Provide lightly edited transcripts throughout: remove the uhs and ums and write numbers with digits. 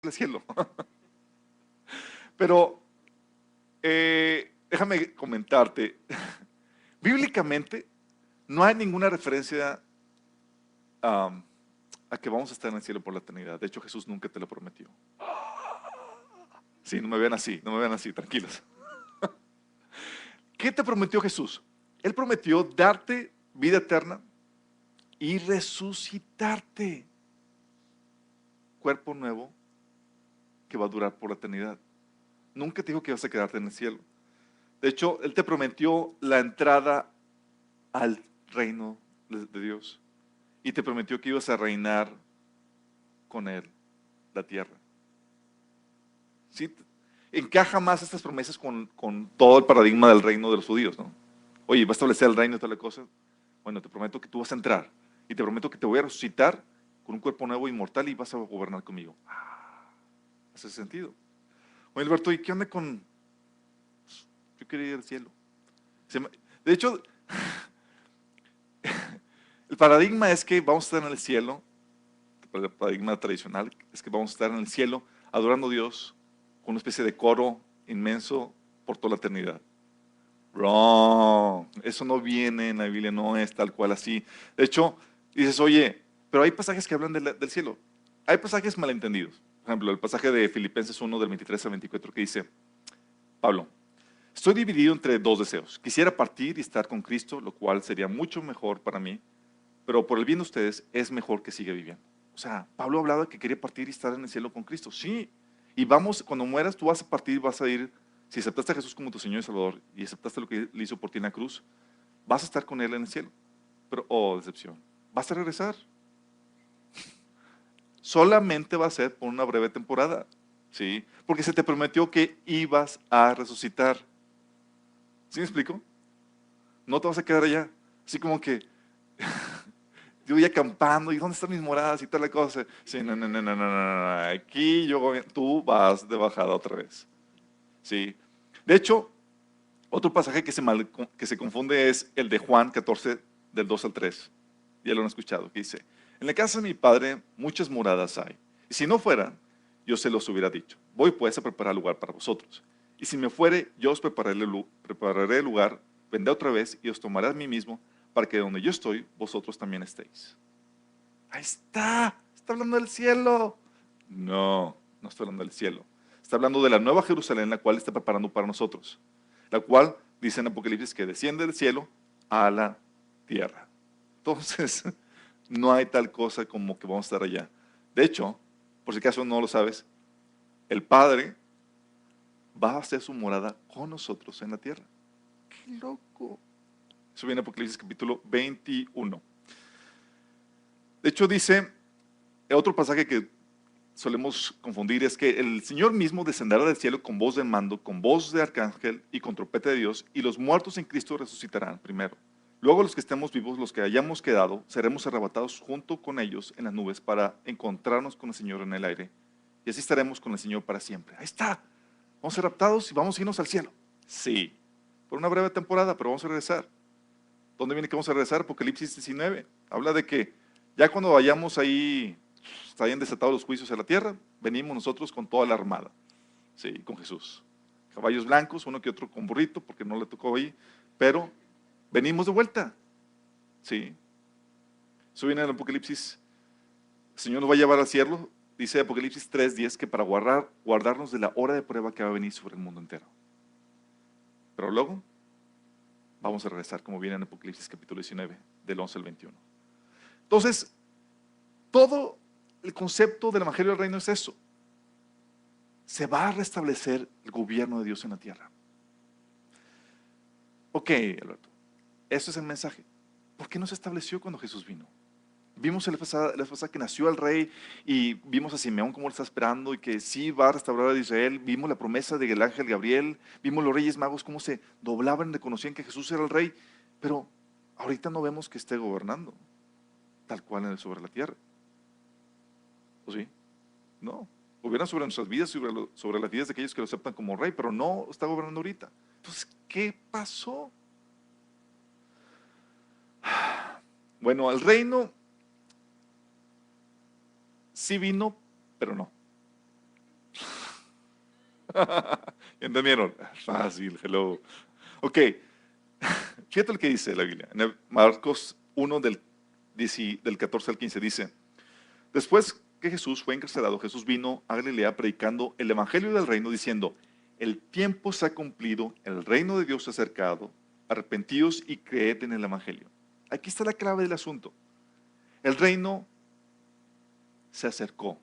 al cielo. Pero déjame comentarte, bíblicamente no hay ninguna referencia um, a que vamos a estar en el cielo por la eternidad. De hecho, Jesús nunca te lo prometió. Sí, no me vean así, no me vean así, tranquilos. ¿Qué te prometió Jesús? Él prometió darte vida eterna y resucitarte. Cuerpo nuevo que va a durar por la eternidad. Nunca te dijo que vas a quedarte en el cielo. De hecho, Él te prometió la entrada al reino de Dios y te prometió que ibas a reinar con Él la tierra. ¿Sí? Encaja más estas promesas con todo el paradigma del reino de los judíos, ¿no? Oye, va a establecer el reino y toda la cosa. Bueno, te prometo que tú vas a entrar y te prometo que te voy a resucitar con un cuerpo nuevo, inmortal, y vas a gobernar conmigo. ¿Hace sentido? Oye, Alberto, ¿y qué onda con...? Yo quería ir al cielo. De hecho, el paradigma es que vamos a estar en el cielo, el paradigma tradicional es que vamos a estar en el cielo adorando a Dios con una especie de coro inmenso por toda la eternidad. Wrong. Eso no viene en la Biblia, no es tal cual así. De hecho, dices, oye, pero hay pasajes que hablan del cielo. Hay pasajes malentendidos. Por ejemplo, el pasaje de Filipenses 1 del 23 al 24 que dice, Pablo, estoy dividido entre dos deseos. Quisiera partir y estar con Cristo, lo cual sería mucho mejor para mí, pero por el bien de ustedes es mejor que siga viviendo. O sea, Pablo hablaba de que quería partir y estar en el cielo con Cristo. Sí, y vamos, cuando mueras, tú vas a partir, vas a ir, si aceptaste a Jesús como tu Señor y Salvador y aceptaste lo que Él hizo por ti en la cruz, vas a estar con Él en el cielo. Pero, oh, decepción, vas a regresar. Solamente va a ser por una breve temporada, ¿sí? Porque se te prometió que ibas a resucitar. ¿Sí me explico? No te vas a quedar allá. Así como que yo voy acampando y ¿dónde están mis moradas y tal la cosa? Sí, no, no, no, no, no, no, no. Aquí tú vas de bajada otra vez. Sí. De hecho, otro pasaje que se confunde es el de Juan 14, del 2 al 3. Ya lo han escuchado, que dice, en la casa de mi padre muchas moradas hay. Y si no fueran, yo se los hubiera dicho. Voy pues a preparar lugar para vosotros. Y si me fuere, yo os prepararé el lugar, vendré otra vez y os tomaré a mí mismo, para que donde yo estoy, vosotros también estéis. Ahí está hablando del cielo. No, no está hablando del cielo. Está hablando de la nueva Jerusalén, la cual está preparando para nosotros. La cual, dice en Apocalipsis, que desciende del cielo a la tierra. Entonces, no hay tal cosa como que vamos a estar allá. De hecho, por si acaso no lo sabes, el Padre va a hacer su morada con nosotros en la tierra. ¡Qué loco! Eso viene en Apocalipsis capítulo 21. De hecho, dice, otro pasaje que solemos confundir es que el Señor mismo descenderá del cielo con voz de mando, con voz de arcángel y con trompeta de Dios, y los muertos en Cristo resucitarán primero. Luego los que estemos vivos, los que hayamos quedado, seremos arrebatados junto con ellos en las nubes para encontrarnos con el Señor en el aire. Y así estaremos con el Señor para siempre. Ahí está. Vamos a ser raptados y vamos a irnos al cielo. Sí, por una breve temporada, pero vamos a regresar. ¿Dónde viene que vamos a regresar? Apocalipsis 19. Habla de que ya cuando vayamos ahí, hayan desatado los juicios a la tierra, venimos nosotros con toda la armada. Sí, con Jesús. Caballos blancos, uno que otro con burrito, porque no le tocó ahí, pero venimos de vuelta. Sí. Eso viene en el Apocalipsis. El Señor nos va a llevar al cielo, dice Apocalipsis 3:10, que para guardarnos de la hora de prueba que va a venir sobre el mundo entero. Pero luego vamos a regresar, como viene en Apocalipsis capítulo 19, del 11 al 21. Entonces, todo el concepto del Evangelio del Reino es eso. Se va a restablecer el gobierno de Dios en la tierra. Ok, Alberto, eso es el mensaje. ¿Por qué no se estableció cuando Jesús vino? Vimos la pasada que nació el rey y vimos a Simeón como lo está esperando y que sí va a restaurar a Israel. Vimos la promesa del ángel Gabriel, vimos los reyes magos cómo se doblaban y reconocían que Jesús era el rey, pero ahorita no vemos que esté gobernando tal cual sobre la tierra. ¿O sí? No. Gobierna sobre nuestras vidas, sobre las vidas de aquellos que lo aceptan como rey, pero no está gobernando ahorita. Entonces, ¿qué pasó? Bueno, el reino sí vino, pero no. ¿Entendieron? Fácil, hello. Ok, fíjate lo que dice la Biblia. En el Marcos 1 del 14 al 15 dice, después que Jesús fue encarcelado, Jesús vino a Galilea predicando el evangelio del reino, diciendo, el tiempo se ha cumplido, el reino de Dios se ha acercado, arrepentíos y creed en el evangelio. Aquí está la clave del asunto. El reino se acercó,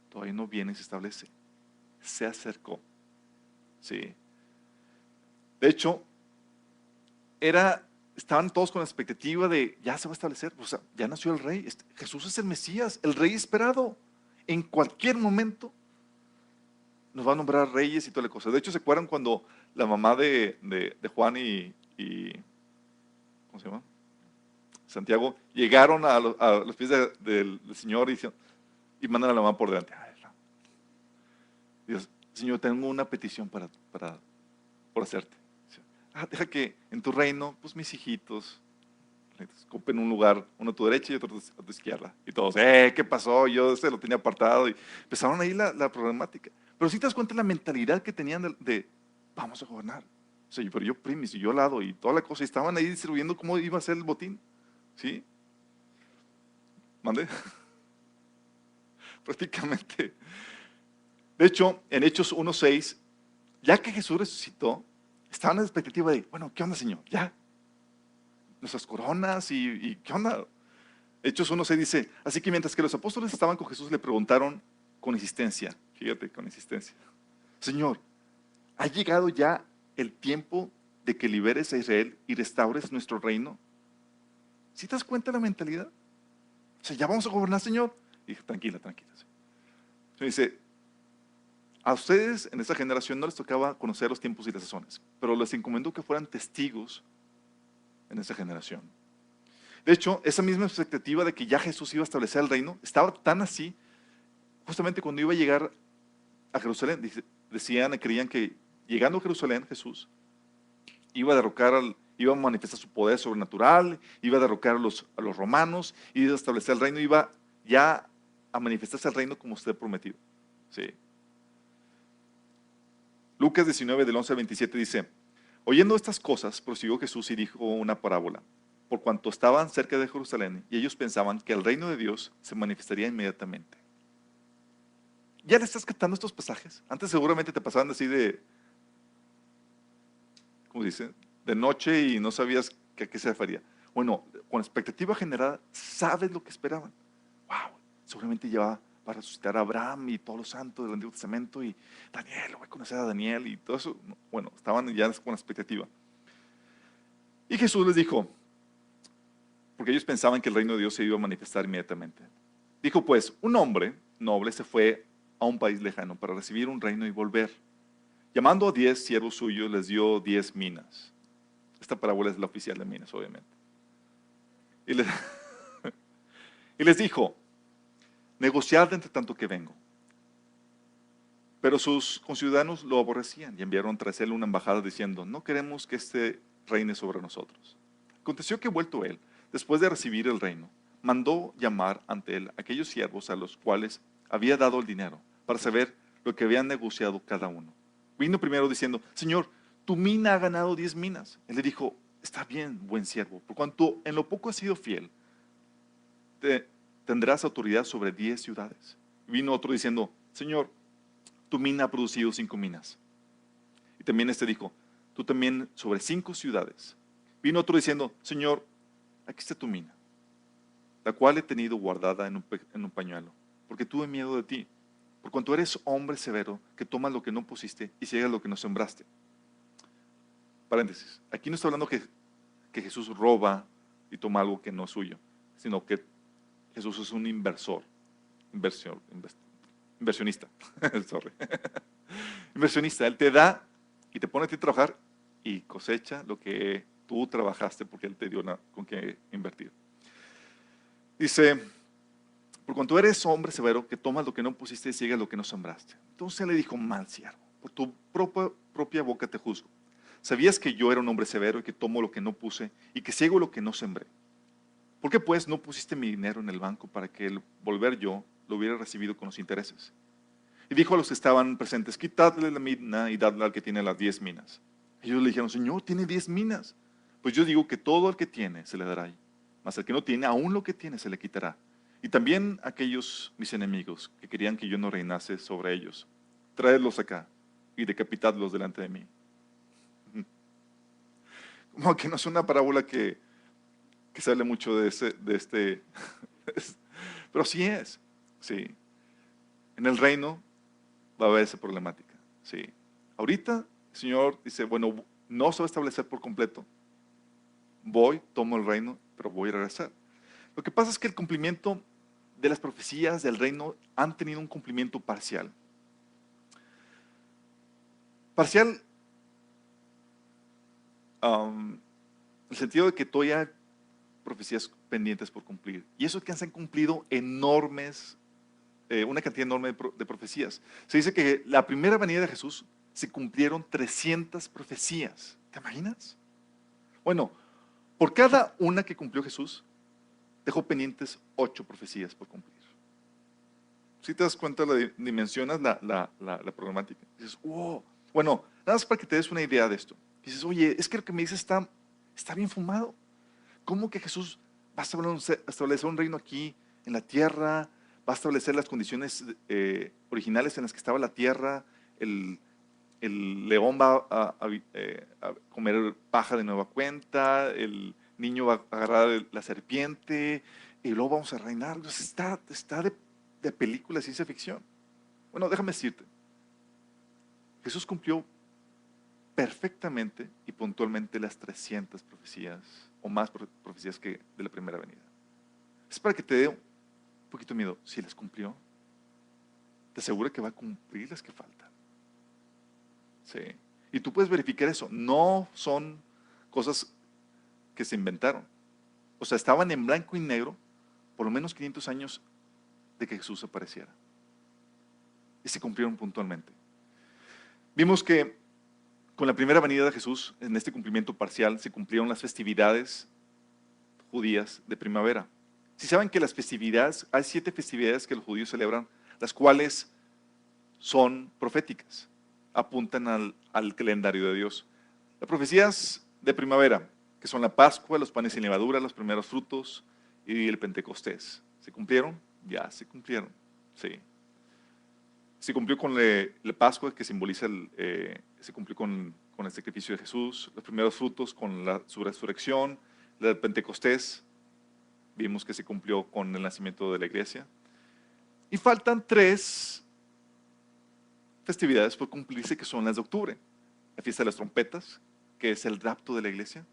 todavía no viene y se establece, se acercó. Sí. De hecho, estaban todos con la expectativa de ya se va a establecer, o sea, ya nació el rey, Jesús es el Mesías, el rey esperado. En cualquier momento nos va a nombrar reyes y toda la cosa. De hecho, ¿se acuerdan cuando la mamá de Juan y ¿cómo se llama? Santiago llegaron a los pies del Señor y mandan a la mamá por delante? Ay, Dios, Señor, tengo una petición por hacerte. Deja que en tu reino, pues mis hijitos ocupen un lugar, uno a tu derecha y otro a tu izquierda. Y todos, ¿qué pasó? Yo lo tenía apartado. Y empezaron ahí la problemática. Pero si te das cuenta de la mentalidad que tenían vamos a gobernar. O sea, pero yo primis y yo al lado y toda la cosa. Y estaban ahí distribuyendo cómo iba a ser el botín. ¿Sí? ¿Mande? Prácticamente. De hecho, en Hechos 1:6, ya que Jesús resucitó, estaban en la expectativa de, bueno, ¿qué onda, Señor? Ya, nuestras coronas y ¿qué onda? Hechos 1:6 dice, así que mientras que los apóstoles estaban con Jesús, le preguntaron con insistencia, fíjate, con insistencia, Señor, ¿ha llegado ya el tiempo de que liberes a Israel y restaures nuestro reino? ¿Sí te das cuenta de la mentalidad? O sea, ¿ya vamos a gobernar, Señor? Y dije, tranquila, tranquila. Entonces dice, a ustedes en esta generación no les tocaba conocer los tiempos y las sazones, pero les encomendó que fueran testigos en esta generación. De hecho, esa misma expectativa de que ya Jesús iba a establecer el reino, estaba tan así, justamente cuando iba a llegar a Jerusalén, decían, creían que llegando a Jerusalén, Jesús iba a iba a manifestar su poder sobrenatural, iba a derrocar a los romanos, iba a establecer el reino, iba ya a manifestarse el reino como usted prometido. Sí. Lucas 19, del 11 al 27 dice, oyendo estas cosas, prosiguió Jesús y dijo una parábola, por cuanto estaban cerca de Jerusalén y ellos pensaban que el reino de Dios se manifestaría inmediatamente. ¿Ya le estás captando estos pasajes? Antes seguramente te pasaban así ¿cómo dice? De noche y no sabías a qué se refería. Bueno, con expectativa generada, sabes lo que esperaban. Wow, seguramente ya va a resucitar a Abraham y todos los santos del Antiguo Testamento y Daniel, voy a conocer a Daniel y todo eso. Bueno, estaban ya con expectativa. Y Jesús les dijo, porque ellos pensaban que el reino de Dios se iba a manifestar inmediatamente. Dijo pues, un hombre noble se fue a un país lejano para recibir un reino y volver. Llamando a 10 siervos suyos, les dio 10 minas. Esta parábola es la oficial de minas, obviamente. Y les, y les dijo, negociad entre tanto que vengo. Pero sus conciudadanos lo aborrecían y enviaron tras él una embajada diciendo, no queremos que este reine sobre nosotros. Aconteció que vuelto él, después de recibir el reino, mandó llamar ante él aquellos siervos a los cuales había dado el dinero, para saber lo que habían negociado cada uno. Vino primero diciendo, Señor, tu mina ha ganado 10 minas. Él le dijo, está bien, buen siervo, por cuanto en lo poco has sido fiel, tendrás autoridad sobre 10 ciudades. Vino otro diciendo, Señor, tu mina ha producido 5 minas. Y también este dijo, tú también sobre 5 ciudades. Vino otro diciendo, Señor, aquí está tu mina, la cual he tenido guardada en un pañuelo, porque tuve miedo de ti, por cuanto eres hombre severo, que tomas lo que no pusiste y ciegas lo que no sembraste. Paréntesis, aquí no está hablando que Jesús roba y toma algo que no es suyo, sino que Jesús es un inversionista. Sorry. Inversionista, Él te da y te pone a ti a trabajar y cosecha lo que tú trabajaste porque Él te dio con qué invertir. Dice, por cuanto eres hombre severo, que tomas lo que no pusiste y ciegas lo que no sembraste. Entonces le dijo, mal siervo, por tu propia boca te juzgo. ¿Sabías que yo era un hombre severo y que tomo lo que no puse y que ciego lo que no sembré? ¿Por qué pues no pusiste mi dinero en el banco para que al volver yo lo hubiera recibido con los intereses? Y dijo a los que estaban presentes, quitadle la mina y dadla al que tiene las 10 minas. Ellos le dijeron, Señor, tiene 10 minas. Pues yo digo que todo el que tiene se le dará, mas el que no tiene, aún lo que tiene se le quitará. Y también aquellos mis enemigos que querían que yo no reinase sobre ellos, traedlos acá y decapitadlos delante de mí. Como que no es una parábola que se hable mucho de este, pero sí es, sí. En el reino va a haber esa problemática, sí. Ahorita el Señor dice, bueno, no se va a establecer por completo. Voy, tomo el reino, pero voy a regresar. Lo que pasa es que el cumplimiento de las profecías del reino han tenido un cumplimiento parcial. Parcial, en el sentido de que todavía hay profecías pendientes por cumplir. Y eso es que se han cumplido enormes, una cantidad enorme de profecías. Se dice que la primera venida de Jesús se cumplieron 300 profecías. ¿Te imaginas? Bueno, por cada una que cumplió Jesús, dejó pendientes 8 profecías por cumplir. Si te das cuenta, dimensionas la problemática. Dices, wow. Bueno, nada más para que te des una idea de esto. Dices, oye, es que lo que me dices está bien fumado. ¿Cómo que Jesús va a establecer un reino aquí en la tierra? Va a establecer las condiciones originales en las que estaba la tierra. El león va a comer paja de nueva cuenta. El niño va a agarrar la serpiente. Y luego vamos a reinar. Entonces está de película de ciencia ficción. Bueno, déjame decirte. Jesús cumplió perfectamente y puntualmente las 300 profecías o más profecías que de la primera venida. Es para que te dé un poquito de miedo. Si las cumplió, te aseguro que va a cumplir las que faltan. Sí. Y tú puedes verificar eso. No son cosas que se inventaron. O sea, estaban en blanco y negro por lo menos 500 años de que Jesús apareciera. Y se cumplieron puntualmente. Vimos que con la primera venida de Jesús, en este cumplimiento parcial, se cumplieron las festividades judías de primavera. Si saben que las festividades, hay 7 festividades que los judíos celebran, las cuales son proféticas, apuntan al calendario de Dios. Las profecías de primavera, que son la Pascua, los panes sin levadura, los primeros frutos y el Pentecostés. ¿Se cumplieron? Ya se cumplieron, sí. Se cumplió con la Pascua, que simboliza, se cumplió con el sacrificio de Jesús, los primeros frutos con su resurrección, la del Pentecostés, vimos que se cumplió con el nacimiento de la iglesia. Y faltan 3 festividades por cumplirse, que son las de octubre. La fiesta de las trompetas, que es el rapto de la iglesia.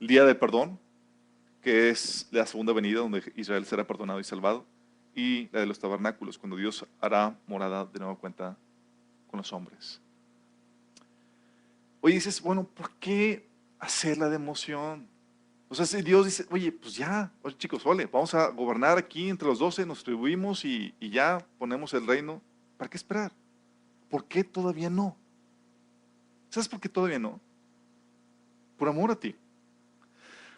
El día del perdón, que es la segunda venida, donde Israel será perdonado y salvado. Y la de los tabernáculos, cuando Dios hará morada de nueva cuenta con los hombres. Oye, dices, bueno, ¿por qué hacerla de emoción? O sea, si Dios dice, oye, pues ya, oye, chicos, ole, vamos a gobernar aquí entre los 12, nos distribuimos y ya ponemos el reino. ¿Para qué esperar? ¿Por qué todavía no? ¿Sabes por qué todavía no? Por amor a ti.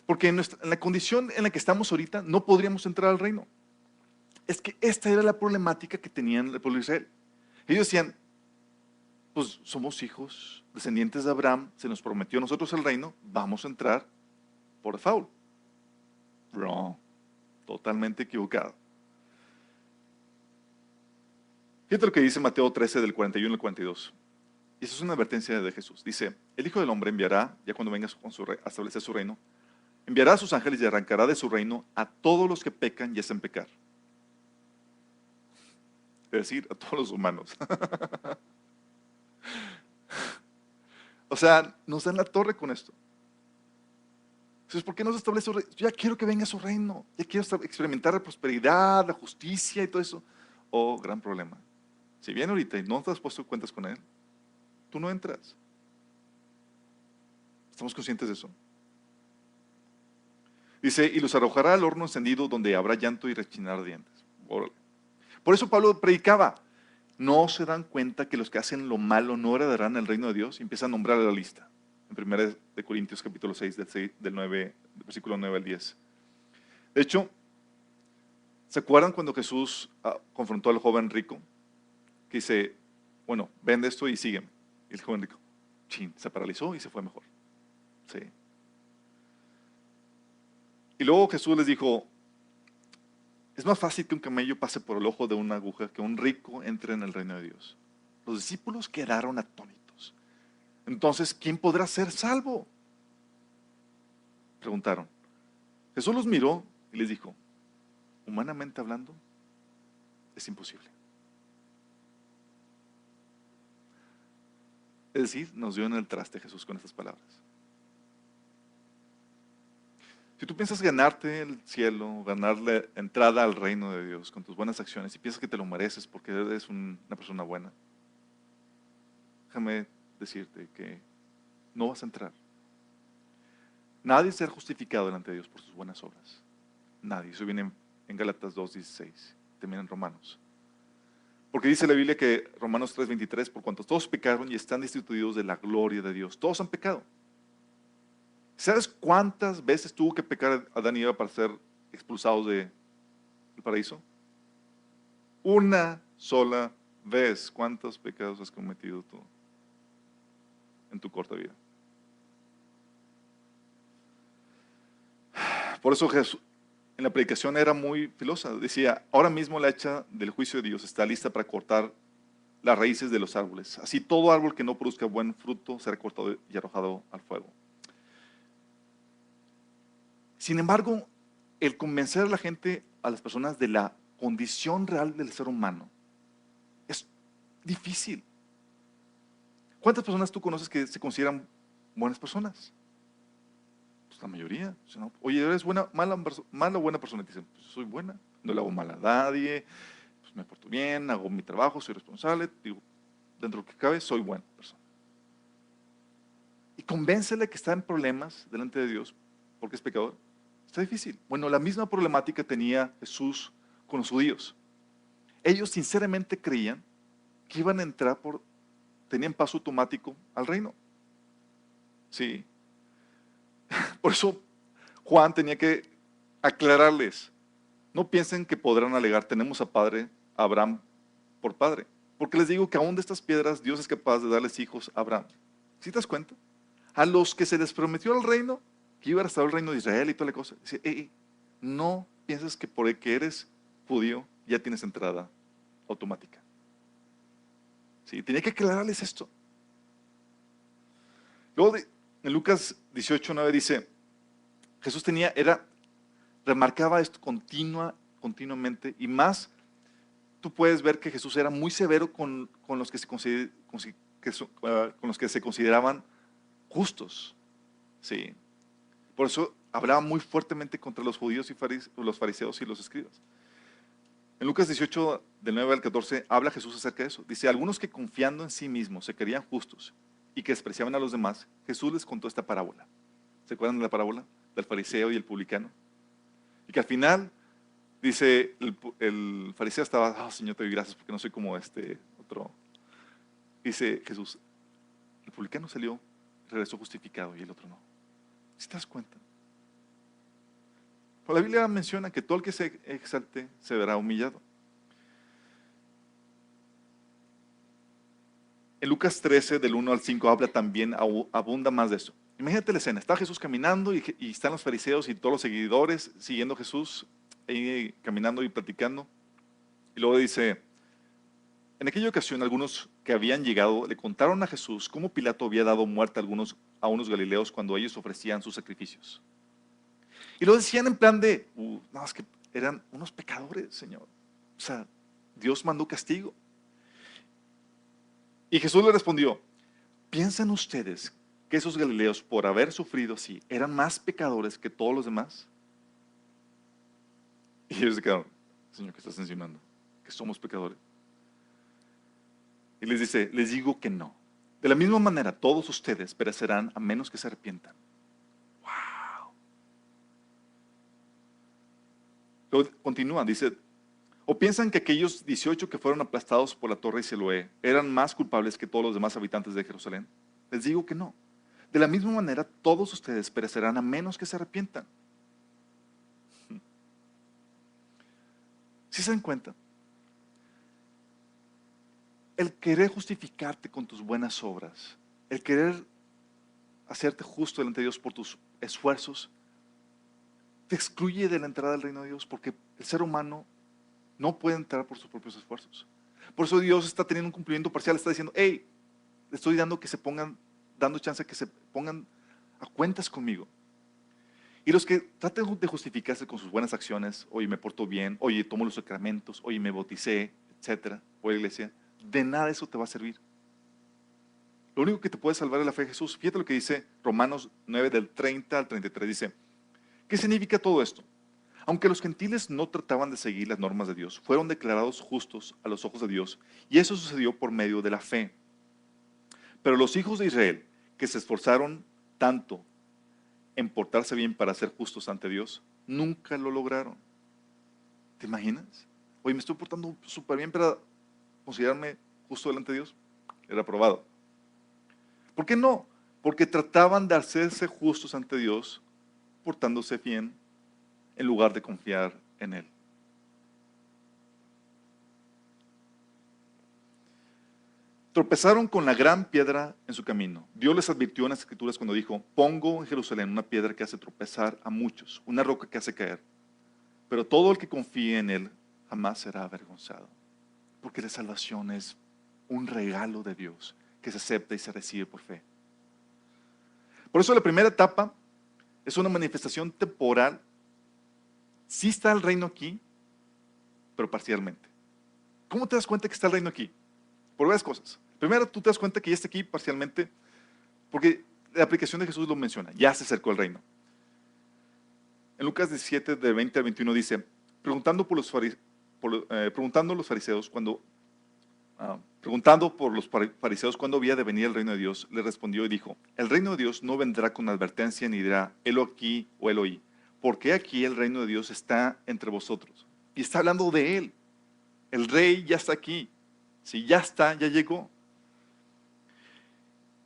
Porque en la condición en la que estamos ahorita, no podríamos entrar al reino. Es que esta era la problemática que tenían el pueblo de Israel. Ellos decían, pues somos hijos, descendientes de Abraham, se nos prometió a nosotros el reino, vamos a entrar por default. Wrong. Totalmente equivocado. Fíjate lo que dice Mateo 13 del 41 al 42. Y eso es una advertencia de Jesús. Dice, el Hijo del Hombre enviará, ya cuando venga a establecer su reino, enviará a sus ángeles y arrancará de su reino a todos los que pecan y hacen pecar. Es decir, a todos los humanos. O sea, nos dan la torre con esto. Entonces, ¿por qué no se establece su reino? Yo ya quiero que venga su reino. Ya quiero experimentar la prosperidad, la justicia y todo eso. Oh, gran problema. Si viene ahorita y no te has puesto cuentas con él, tú no entras. ¿Estamos conscientes de eso? Dice, y los arrojará al horno encendido donde habrá llanto y rechinar de dientes. Órale. Por eso Pablo predicaba, ¿no se dan cuenta que los que hacen lo malo no heredarán el reino de Dios? Y empieza a nombrar la lista. En 1 de Corintios capítulo 6, del 9, versículo 9 al 10. De hecho, ¿se acuerdan cuando Jesús confrontó al joven rico? que dice, bueno, vende esto y sígueme. Y el joven rico, chin, se paralizó y se fue mejor. Sí. Y luego Jesús les dijo, es más fácil que un camello pase por el ojo de una aguja que un rico entre en el reino de Dios. Los discípulos quedaron atónitos. Entonces, ¿quién podrá ser salvo? Preguntaron. Jesús los miró y les dijo, humanamente hablando, es imposible. Es decir, nos dio en el traste Jesús con estas palabras. Si tú piensas ganarte el cielo, ganarle entrada al reino de Dios con tus buenas acciones y piensas que te lo mereces porque eres una persona buena, déjame decirte que no vas a entrar. Nadie será justificado delante de Dios por sus buenas obras. Nadie. Eso viene en Gálatas 2:16, también en Romanos. Porque dice la Biblia que Romanos 3:23, por cuanto todos pecaron y están destituidos de la gloria de Dios. Todos han pecado. ¿Sabes cuántas veces tuvo que pecar Adán y Eva para ser expulsados del paraíso? Una sola vez. ¿Cuántos pecados has cometido tú en tu corta vida? Por eso Jesús en la predicación era muy filosa. Decía, ahora mismo la hacha del juicio de Dios está lista para cortar las raíces de los árboles. Así todo árbol que no produzca buen fruto será cortado y arrojado al fuego. Sin embargo, el convencer a la gente, a las personas de la condición real del ser humano, es difícil. ¿Cuántas personas tú conoces que se consideran buenas personas? Pues la mayoría. Oye, ¿eres buena, mala o buena persona? Y dicen, pues soy buena, no le hago mal a nadie, pues me porto bien, hago mi trabajo, soy responsable, digo, dentro de lo que cabe, soy buena persona. Y convéncele que está en problemas delante de Dios porque es pecador. Está difícil. Bueno, la misma problemática tenía Jesús con los judíos. Ellos sinceramente creían que iban a entrar tenían paso automático al reino. Sí. Por eso Juan tenía que aclararles. No piensen que podrán alegar, tenemos a padre Abraham por padre. Porque les digo que aún de estas piedras Dios es capaz de darles hijos a Abraham. ¿Sí te das cuenta? A los que se les prometió el reino, que iba a restaurar el reino de Israel y toda la cosa. Dice, no pienses que por el que eres judío ya tienes entrada automática. Sí, tenía que aclararles esto. Luego en Lucas 18:9 dice, Jesús remarcaba esto continuamente y más, tú puedes ver que Jesús era muy severo con los que con los que se consideraban justos. Sí. Por eso hablaba muy fuertemente contra los judíos y los fariseos y los escribas. En Lucas 18, del 9 al 14, habla Jesús acerca de eso. Dice, algunos que confiando en sí mismos se creían justos y que despreciaban a los demás, Jesús les contó esta parábola. ¿Se acuerdan de la parábola del fariseo y el publicano? Y que al final, dice, el fariseo estaba, Señor, te doy gracias porque no soy como este otro. Dice Jesús, el publicano salió, regresó justificado y el otro no. ¿Sí te das cuenta? Pero la Biblia menciona que todo el que se exalte se verá humillado. En Lucas 13, del 1 al 5, habla también, abunda más de eso. Imagínate la escena, está Jesús caminando y están los fariseos y todos los seguidores siguiendo a Jesús, ahí caminando y platicando. Y luego dice, en aquella ocasión algunos que habían llegado le contaron a Jesús cómo Pilato había dado muerte a unos galileos cuando ellos ofrecían sus sacrificios. Y lo decían en plan de, no, es que eran unos pecadores, Señor. O sea, Dios mandó castigo. Y Jesús le respondió, ¿piensan ustedes que esos galileos, por haber sufrido así, eran más pecadores que todos los demás? Y ellos se quedaron, Señor, ¿qué estás insinuando? ¿Que somos pecadores? Y les dice, les digo que no. De la misma manera, todos ustedes perecerán a menos que se arrepientan. ¡Wow! Luego continúa, dice, ¿o piensan que aquellos 18 que fueron aplastados por la torre de Siloé eran más culpables que todos los demás habitantes de Jerusalén? Les digo que no. De la misma manera, todos ustedes perecerán a menos que se arrepientan. ¿Sí se dan cuenta? el querer justificarte con tus buenas obras, el querer hacerte justo delante de Dios por tus esfuerzos, te excluye de la entrada del reino de Dios, porque el ser humano no puede entrar por sus propios esfuerzos. Por eso Dios está teniendo un cumplimiento parcial, está diciendo, hey, le estoy dando que se pongan, dando chance a que se pongan a cuentas conmigo. Y los que traten de justificarse con sus buenas acciones, oye, me porto bien, oye, tomo los sacramentos, oye, me bauticé, etcétera, voy a la iglesia, de nada eso te va a servir. Lo único que te puede salvar es la fe de Jesús. Fíjate lo que dice Romanos 9, del 30 al 33, dice, ¿qué significa todo esto? Aunque los gentiles no trataban de seguir las normas de Dios, fueron declarados justos a los ojos de Dios, y eso sucedió por medio de la fe. Pero los hijos de Israel, que se esforzaron tanto en portarse bien para ser justos ante Dios, nunca lo lograron. ¿Te imaginas? Oye, me estoy portando súper bien para considerarme justo delante de Dios. Era aprobado. ¿Por qué no? Porque trataban de hacerse justos ante Dios portándose bien en lugar de confiar en Él. Tropezaron con la gran piedra en su camino. Dios les advirtió en las Escrituras cuando dijo, pongo en Jerusalén una piedra que hace tropezar a muchos, una roca que hace caer. Pero todo el que confíe en Él jamás será avergonzado. Porque la salvación es un regalo de Dios que se acepta y se recibe por fe. Por eso la primera etapa es una manifestación temporal. Sí está el reino aquí, pero parcialmente. ¿Cómo te das cuenta que está el reino aquí? Por varias cosas. Primero, tú te das cuenta que ya está aquí parcialmente, porque la aplicación de Jesús lo menciona, ya se acercó el reino. En Lucas 17, de 20 al 21 dice, preguntando por los fariseos cuándo había de venir el reino de Dios, le respondió y dijo, el reino de Dios no vendrá con advertencia ni dirá, helo aquí o helo ahí, porque aquí el reino de Dios está entre vosotros. Y está hablando de Él. El rey ya está aquí. Si ya está, ya llegó.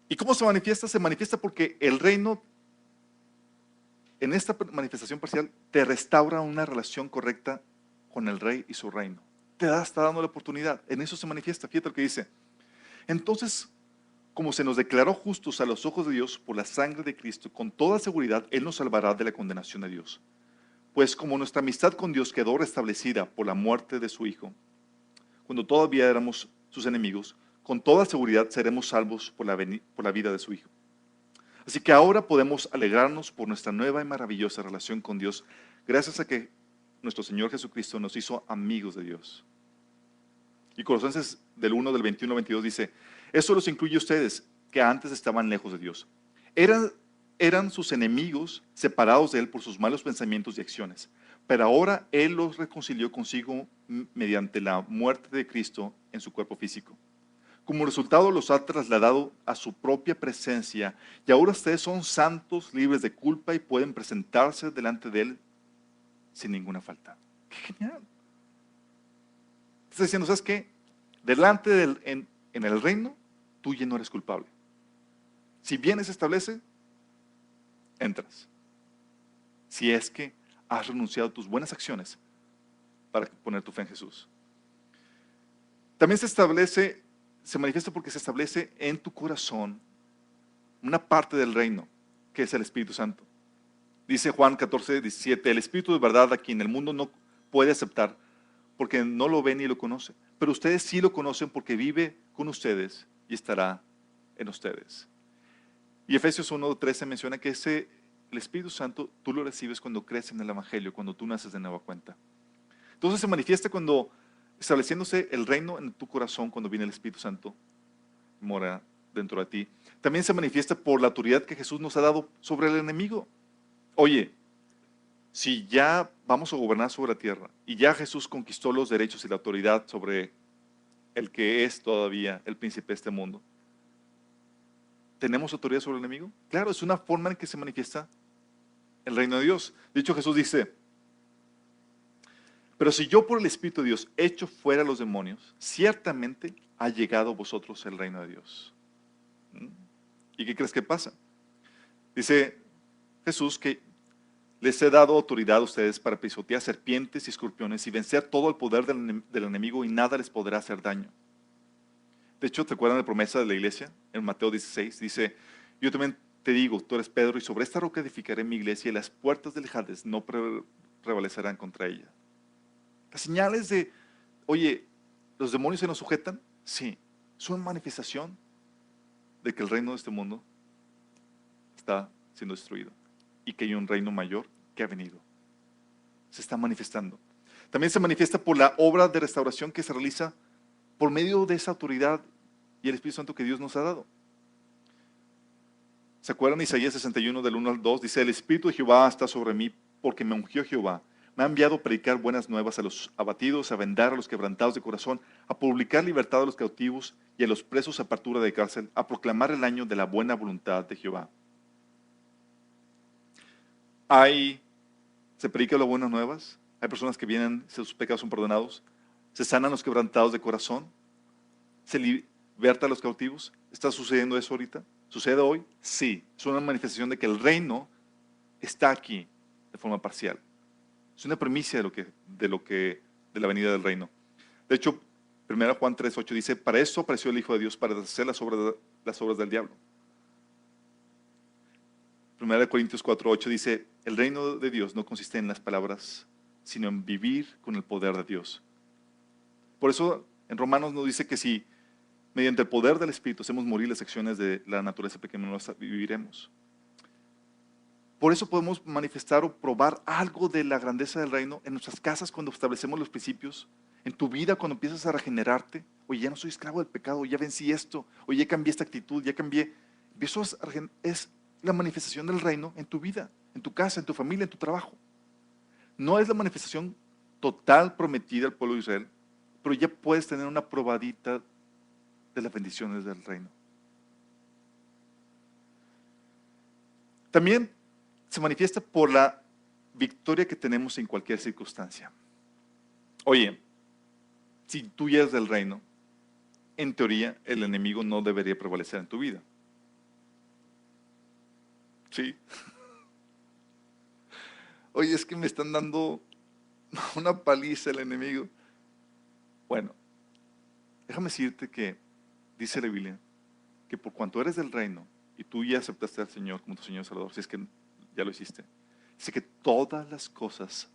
¿Y cómo se manifiesta? Se manifiesta porque el reino, en esta manifestación parcial, te restaura una relación correcta con el rey y su reino. Está dando la oportunidad. En eso se manifiesta. Fíjate lo que dice. Entonces, como se nos declaró justos a los ojos de Dios por la sangre de Cristo, con toda seguridad Él nos salvará de la condenación de Dios. Pues como nuestra amistad con Dios quedó restablecida por la muerte de su Hijo, cuando todavía éramos sus enemigos, con toda seguridad seremos salvos por la vida de su Hijo. Así que ahora podemos alegrarnos por nuestra nueva y maravillosa relación con Dios, gracias a que nuestro Señor Jesucristo nos hizo amigos de Dios. Y Colosenses del 1, del 21 al 22 dice, eso los incluye a ustedes, que antes estaban lejos de Dios. Eran sus enemigos, separados de Él por sus malos pensamientos y acciones. Pero ahora Él los reconcilió consigo mediante la muerte de Cristo en su cuerpo físico. Como resultado los ha trasladado a su propia presencia y ahora ustedes son santos, libres de culpa y pueden presentarse delante de Él sin ninguna falta. ¡Qué genial! Está diciendo, ¿sabes qué? Delante en el reino, tú ya no eres culpable. Si bien se establece, entras. Si es que has renunciado a tus buenas acciones para poner tu fe en Jesús. También se manifiesta porque se establece en tu corazón una parte del reino, que es el Espíritu Santo. Dice Juan 14, 17, el Espíritu de verdad a quien el mundo no puede aceptar, porque no lo ve ni lo conoce. Pero ustedes sí lo conocen porque vive con ustedes y estará en ustedes. Y Efesios 1:13 menciona que el Espíritu Santo tú lo recibes cuando crees en el Evangelio, cuando tú naces de nueva cuenta. Entonces se manifiesta cuando, estableciéndose el reino en tu corazón, cuando viene el Espíritu Santo, mora dentro de ti. También se manifiesta por la autoridad que Jesús nos ha dado sobre el enemigo. Oye, si ya vamos a gobernar sobre la tierra y ya Jesús conquistó los derechos y la autoridad sobre el que es todavía el príncipe de este mundo, ¿tenemos autoridad sobre el enemigo? Claro, es una forma en que se manifiesta el reino de Dios. De hecho, Jesús dice, pero si yo por el Espíritu de Dios echo fuera a los demonios, ciertamente ha llegado a vosotros el reino de Dios. ¿Y qué crees que pasa? Dice Jesús que les he dado autoridad a ustedes para pisotear serpientes y escorpiones y vencer todo el poder del enemigo y nada les podrá hacer daño. De hecho, ¿te acuerdan de la promesa de la iglesia? En Mateo 16 dice, yo también te digo, tú eres Pedro, y sobre esta roca edificaré mi iglesia, y las puertas del Hades no prevalecerán contra ella. Las señales de, oye, ¿los demonios se nos sujetan? Sí, son manifestación de que el reino de este mundo está siendo destruido y que hay un reino mayor que ha venido. Se está manifestando. También se manifiesta por la obra de restauración que se realiza por medio de esa autoridad y el Espíritu Santo que Dios nos ha dado. ¿Se acuerdan? Isaías 61 del 1 al 2 dice, el Espíritu de Jehová está sobre mí porque me ungió Jehová. Me ha enviado a predicar buenas nuevas a los abatidos, a vendar a los quebrantados de corazón, a publicar libertad a los cautivos y a los presos apertura de cárcel, a proclamar el año de la buena voluntad de Jehová. Se predica las buenas nuevas, hay personas que vienen, sus pecados son perdonados, se sanan los quebrantados de corazón, se liberta a los cautivos. ¿Está sucediendo eso ahorita? ¿Sucede hoy? Sí, es una manifestación de que el reino está aquí de forma parcial. Es una primicia de la venida del reino. De hecho, 1 Juan 3:8 dice, para eso apareció el Hijo de Dios, para deshacer las obras del diablo. 1 Corintios 4:8 dice, el reino de Dios no consiste en las palabras, sino en vivir con el poder de Dios. Por eso en Romanos nos dice que si mediante el poder del Espíritu hacemos morir las acciones de la naturaleza pecaminosa, viviremos. Por eso podemos manifestar o probar algo de la grandeza del reino en nuestras casas cuando establecemos los principios, en tu vida cuando empiezas a regenerarte. Oye, ya no soy esclavo del pecado, ya vencí esto, oye, ya cambié esta actitud, ya cambié. Es la manifestación del reino en tu vida, en tu casa, en tu familia, en tu trabajo. No es la manifestación total prometida al pueblo de Israel, pero ya puedes tener una probadita de las bendiciones del reino. También se manifiesta por la victoria que tenemos en cualquier circunstancia. Oye, si tú ya eres del reino, en teoría el enemigo no debería prevalecer en tu vida. Sí. Oye, es que me están dando una paliza el enemigo. Bueno, déjame decirte que dice la Biblia que por cuanto eres del reino y tú ya aceptaste al Señor como tu Señor y Salvador, si es que ya lo hiciste, dice que todas las cosas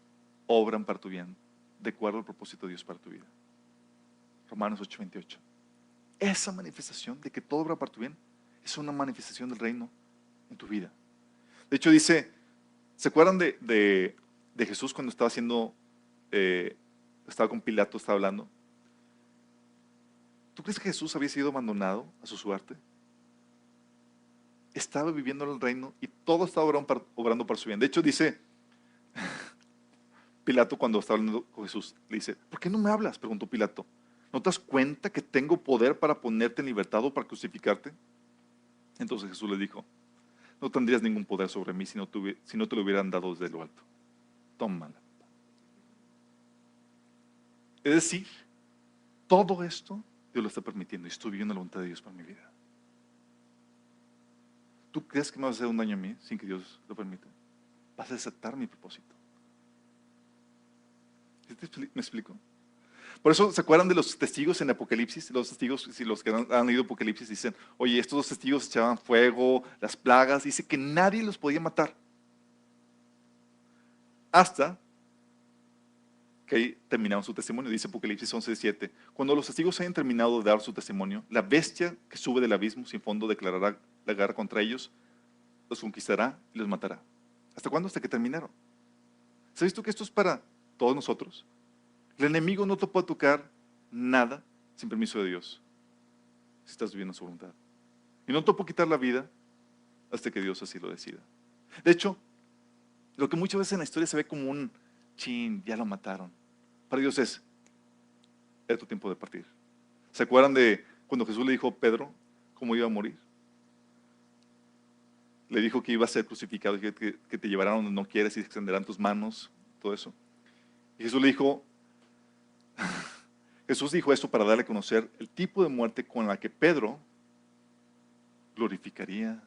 obran para tu bien, de acuerdo al propósito de Dios para tu vida. Romanos 8:28. Esa manifestación de que todo obra para tu bien es una manifestación del reino en tu vida. De hecho dice, ¿se acuerdan de Jesús cuando estaba con Pilato, estaba hablando? ¿Tú crees que Jesús había sido abandonado a su suerte? Estaba viviendo en el reino y todo estaba obrando para su bien. De hecho dice, Pilato cuando estaba hablando con Jesús, le dice, ¿por qué no me hablas?, preguntó Pilato. ¿No te das cuenta que tengo poder para ponerte en libertad o para crucificarte? Entonces Jesús le dijo, no tendrías ningún poder sobre mí si no te lo hubieran dado desde lo alto. Tómala. Es decir, todo esto Dios lo está permitiendo y estoy viviendo la voluntad de Dios para mi vida. ¿Tú crees que me vas a hacer un daño a mí sin que Dios lo permita? Vas a aceptar mi propósito. ¿Me explico? Por eso, ¿se acuerdan de los testigos en Apocalipsis? Los testigos, si los que han leído Apocalipsis dicen, oye, estos dos testigos echaban fuego, las plagas, dice que nadie los podía matar. Hasta que ahí terminaron su testimonio, dice Apocalipsis 11:7. Cuando los testigos hayan terminado de dar su testimonio, la bestia que sube del abismo sin fondo declarará la guerra contra ellos, los conquistará y los matará. ¿Hasta cuándo? Hasta que terminaron. ¿Sabes tú que esto es para todos nosotros? El enemigo no te puede tocar nada sin permiso de Dios, si estás viviendo su voluntad. Y no te puede quitar la vida hasta que Dios así lo decida. De hecho, lo que muchas veces en la historia se ve como un chin, ya lo mataron. Para Dios es tu tiempo de partir. ¿Se acuerdan de cuando Jesús le dijo a Pedro cómo iba a morir? Le dijo que iba a ser crucificado, que te llevarán donde no quieres y extenderán tus manos, todo eso. Y Jesús le dijo, Jesús dijo esto para darle a conocer el tipo de muerte con la que Pedro glorificaría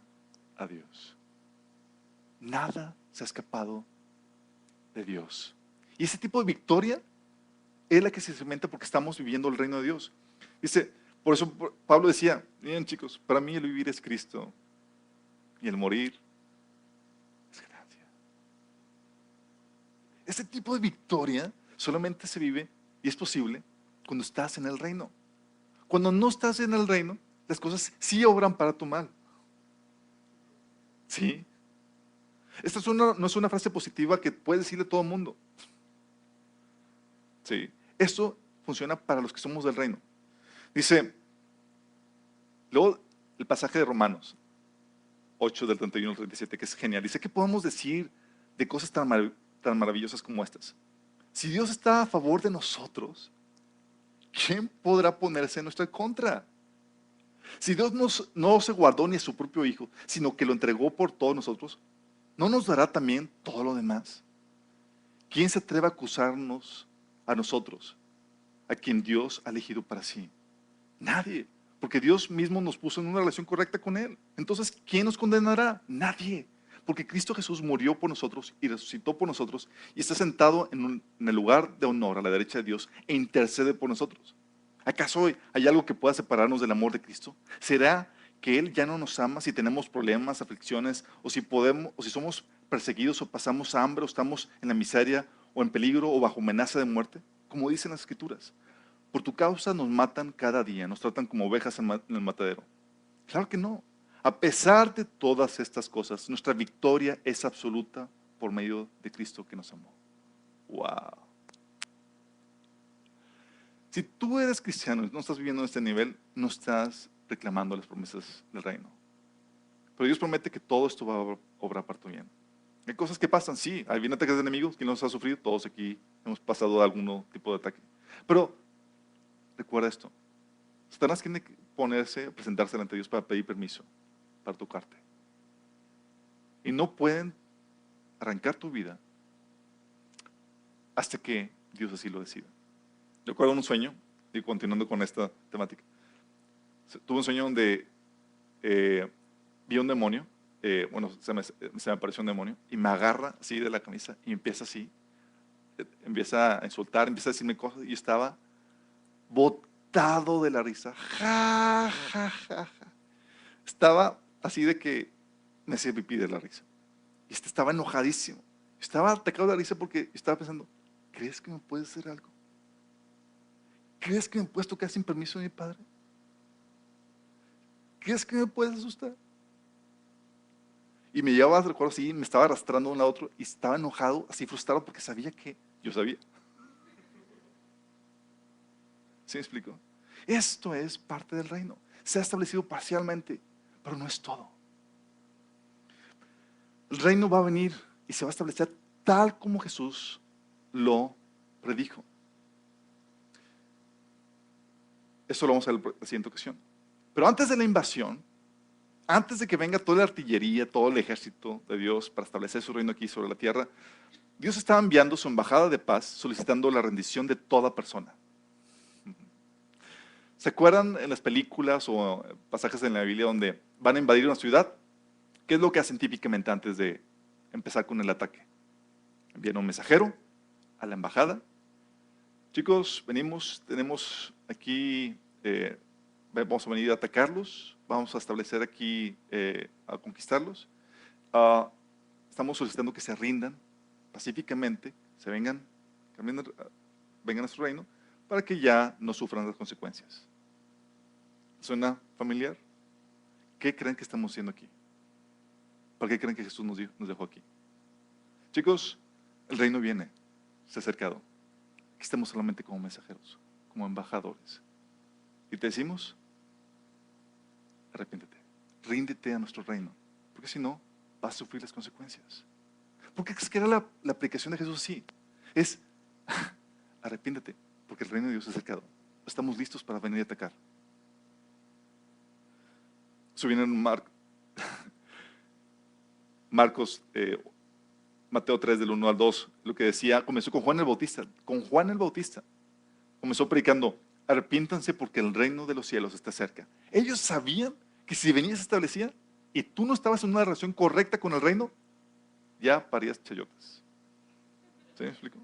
a Dios. Nada se ha escapado de Dios. Y ese tipo de victoria es la que se experimenta porque estamos viviendo el reino de Dios. Dice, Por eso Pablo decía, miren chicos, para mí el vivir es Cristo y el morir es ganancia. Este tipo de victoria solamente se vive y es posible cuando estás en el reino. Cuando no estás en el reino, las cosas sí obran para tu mal. ¿Sí? Esta no es una frase positiva que puede decirle todo el mundo. ¿Sí? Esto funciona para los que somos del reino. Dice, luego el pasaje de Romanos 8 del 31 al 37, que es genial. Dice, ¿qué podemos decir de cosas tan maravillosas como estas? Si Dios está a favor de nosotros, ¿quién podrá ponerse en nuestra contra? Si Dios no se guardó ni a su propio Hijo, sino que lo entregó por todos nosotros, ¿no nos dará también todo lo demás? ¿Quién se atreve a acusarnos a nosotros, a quien Dios ha elegido para sí? Nadie, porque Dios mismo nos puso en una relación correcta con Él. Entonces, ¿quién nos condenará? Nadie, porque Cristo Jesús murió por nosotros y resucitó por nosotros y está sentado en el lugar de honor a la derecha de Dios e intercede por nosotros. ¿Acaso hay algo que pueda separarnos del amor de Cristo? ¿Será que Él ya no nos ama si tenemos problemas, aflicciones, o si podemos, o si somos perseguidos, o pasamos hambre, o estamos en la miseria, o en peligro, o bajo amenaza de muerte? Como dicen las Escrituras. Por tu causa nos matan cada día, nos tratan como ovejas en el matadero. Claro que no. A pesar de todas estas cosas, nuestra victoria es absoluta por medio de Cristo que nos amó. Wow. Si tú eres cristiano y no estás viviendo en este nivel, no estás reclamando las promesas del reino. Pero Dios promete que todo esto va a obrar para tu bien. Hay cosas que pasan, sí, hay bien ataques de enemigos, ¿quién los ha sufrido? Todos aquí hemos pasado algún tipo de ataque. Pero recuerda esto, Satanás tiene que presentarse delante de Dios para pedir permiso, para tocarte. Y no pueden arrancar tu vida hasta que Dios así lo decida. Recuerdo un sueño, y continuando con esta temática, tuve un sueño donde vi un demonio, se me apareció un demonio, y me agarra así de la camisa y empieza así, empieza a insultar, empieza a decirme cosas, y yo estaba botado de la risa, ja, ja, ja, ja. Estaba así de que me hacía pipí de la risa. Y estaba enojadísimo. Estaba atacado de la risa porque estaba pensando, ¿crees que me puedes hacer algo? ¿Crees que me puedes tocar sin permiso de mi padre? ¿Crees que me puedes asustar? Y me llevaba, recuerdo así, me estaba arrastrando de un lado a otro y estaba enojado, así frustrado porque sabía que yo sabía. ¿Sí me explico? Esto es parte del reino. Se ha establecido parcialmente, pero no es todo. El reino va a venir y se va a establecer tal como Jesús lo predijo. Eso lo vamos a ver en la siguiente ocasión. Pero antes de la invasión, antes de que venga toda la artillería, todo el ejército de Dios para establecer su reino aquí sobre la tierra, Dios estaba enviando su embajada de paz solicitando la rendición de toda persona. ¿Se acuerdan en las películas o pasajes en la Biblia donde van a invadir una ciudad? ¿Qué es lo que hacen típicamente antes de empezar con el ataque? Envían un mensajero a la embajada. Chicos, tenemos aquí, vamos a venir a atacarlos, vamos a establecer aquí, a conquistarlos. Estamos solicitando que se rindan pacíficamente, vengan a su reino, para que ya no sufran las consecuencias. ¿Suena familiar? ¿Qué creen que estamos haciendo aquí? ¿Para qué creen que Jesús nos dejó aquí? Chicos, el reino viene, se ha acercado. Aquí estamos solamente como mensajeros, como embajadores. Y te decimos, arrepiéntete, ríndete a nuestro reino, porque si no, vas a sufrir las consecuencias. Porque es que era la aplicación de Jesús así. Es, arrepiéntete, porque el reino de Dios se ha acercado. Estamos listos para venir a atacar. Eso viene en Marcos, Mateo 3 del 1 al 2, lo que decía, comenzó con Juan el Bautista. Con Juan el Bautista comenzó predicando, arrepiéntanse porque el reino de los cielos está cerca. Ellos sabían que si venías a establecía y tú no estabas en una relación correcta con el reino, ya parías chayotes. ¿Sí me explico?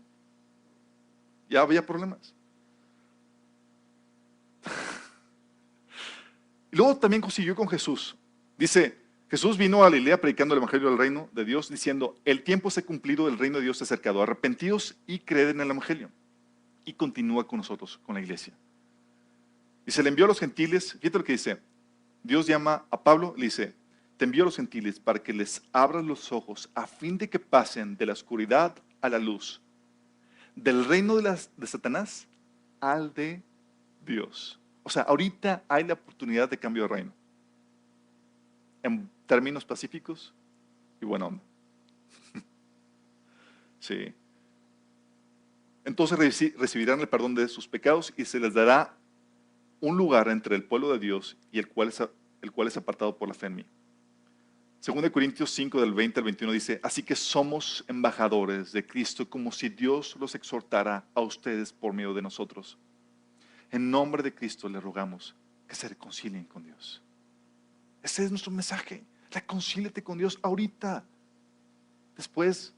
Ya había problemas. Y luego también consiguió con Jesús. Dice, Jesús vino a Galilea predicando el evangelio del reino de Dios, diciendo, el tiempo se ha cumplido, el reino de Dios se ha acercado, arrepentidos y creed en el evangelio. Y continúa con nosotros, con la iglesia. Y se le envió a los gentiles, fíjate lo que dice, Dios llama a Pablo, le dice, te envío a los gentiles para que les abras los ojos a fin de que pasen de la oscuridad a la luz, del reino de Satanás al de Dios. O sea, ahorita hay la oportunidad de cambio de reino. En términos pacíficos y buena onda. Sí. Entonces recibirán el perdón de sus pecados y se les dará un lugar entre el pueblo de Dios y el cual es apartado por la fe en mí. 2 Corintios 5 del 20 al 21 dice, así que somos embajadores de Cristo como si Dios los exhortara a ustedes por medio de nosotros. En nombre de Cristo les rogamos que se reconcilien con Dios. Ese es nuestro mensaje. Reconcíliate con Dios ahorita. Después,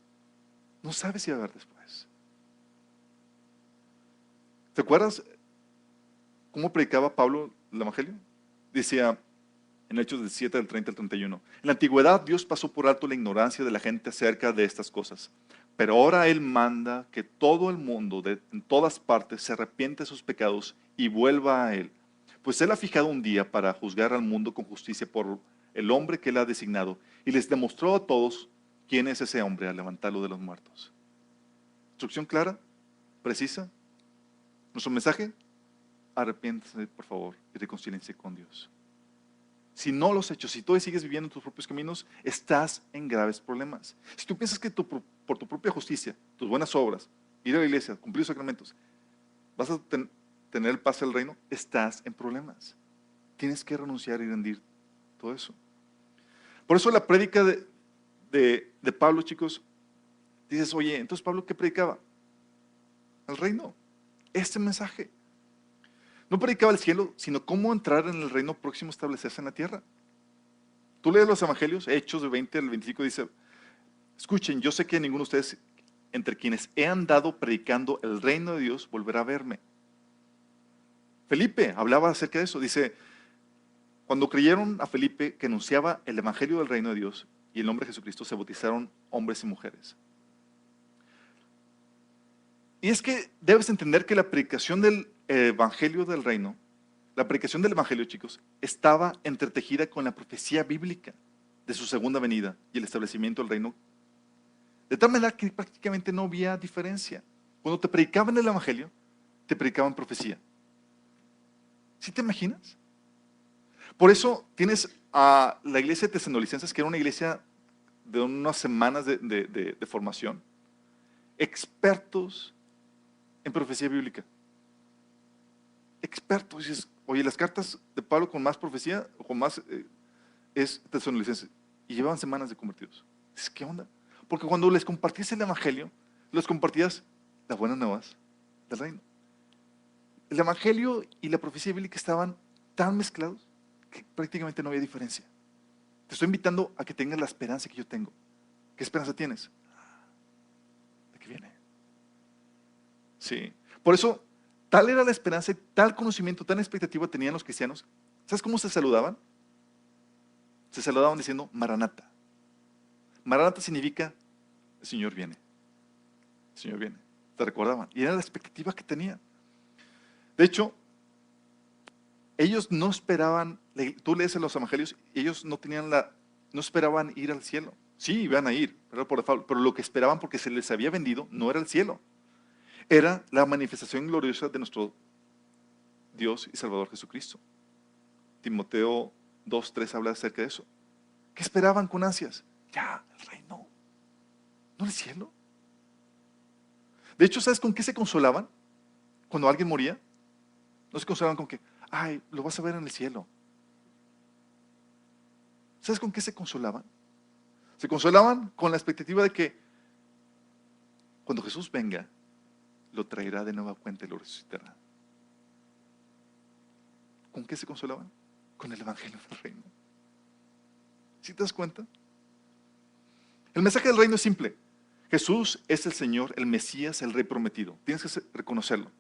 no sabes si va a haber después. ¿Te acuerdas cómo predicaba Pablo el evangelio? Decía en Hechos 17 del 30 al 31. En la antigüedad Dios pasó por alto la ignorancia de la gente acerca de estas cosas. Pero ahora Él manda que todo el mundo, en todas partes, se arrepiente de sus pecados y vuelva a Él. Pues Él ha fijado un día para juzgar al mundo con justicia por el hombre que Él ha designado. Y les demostró a todos quién es ese hombre al levantarlo de los muertos. Instrucción clara, precisa. Nuestro mensaje, arrepiéntase por favor y reconcíliense con Dios. Si no lo has hecho, si todavía sigues viviendo tus propios caminos, estás en graves problemas. Si tú piensas que por tu propia justicia, tus buenas obras, ir a la iglesia, cumplir los sacramentos, vas a tener el pase al reino, estás en problemas. Tienes que renunciar y rendir todo eso. Por eso la prédica de Pablo, chicos, dices, oye, entonces Pablo, ¿qué predicaba? El reino. Este mensaje. No predicaba el cielo, sino cómo entrar en el reino próximo a establecerse en la tierra. Tú lees los evangelios, Hechos de 20 al 25, dice, escuchen, yo sé que ninguno de ustedes, entre quienes he andado predicando el reino de Dios, volverá a verme. Felipe hablaba acerca de eso, dice, cuando creyeron a Felipe que anunciaba el evangelio del reino de Dios y el nombre de Jesucristo, se bautizaron hombres y mujeres. Y es que debes entender que la predicación del evangelio del reino, la predicación del evangelio, chicos, estaba entretejida con la profecía bíblica de su segunda venida y el establecimiento del reino, de tal manera que prácticamente no había diferencia. Cuando te predicaban el evangelio, te predicaban profecía. ¿Sí te imaginas? Por eso tienes a la iglesia de Tesalonicenses, que era una iglesia de unas semanas de formación, expertos en profecía bíblica. Expertos. Dices, oye, las cartas de Pablo con más profecía, o con más, es Tesalonicenses. Y llevaban semanas de convertidos. Dices, ¿qué onda? Porque cuando les compartías el evangelio, les compartías las buenas nuevas del reino. El evangelio y la profecía bíblica estaban tan mezclados que prácticamente no había diferencia. Te estoy invitando a que tengas la esperanza que yo tengo. ¿Qué esperanza tienes? ¿De qué viene? Sí. Por eso, tal era la esperanza, tal conocimiento, tal expectativa tenían los cristianos. ¿Sabes cómo se saludaban? Se saludaban diciendo Maranata. Maranata significa el Señor viene. El Señor viene. Te recordaban. Y era la expectativa que tenían. De hecho, ellos no esperaban, tú lees en los evangelios, ellos no esperaban ir al cielo. Sí, iban a ir, pero lo que esperaban, porque se les había vendido, no era el cielo. Era la manifestación gloriosa de nuestro Dios y Salvador Jesucristo. Timoteo 2:3 habla acerca de eso. ¿Qué esperaban con ansias? Ya, el reino, no el cielo. De hecho, ¿sabes con qué se consolaban cuando alguien moría? No se consolaban con que, ay, lo vas a ver en el cielo. ¿Sabes con qué se consolaban? Se consolaban con la expectativa de que cuando Jesús venga, lo traerá de nueva cuenta y lo resucitará. ¿Con qué se consolaban? Con el evangelio del reino. ¿Sí te das cuenta? El mensaje del reino es simple. Jesús es el Señor, el Mesías, el Rey prometido. Tienes que reconocerlo.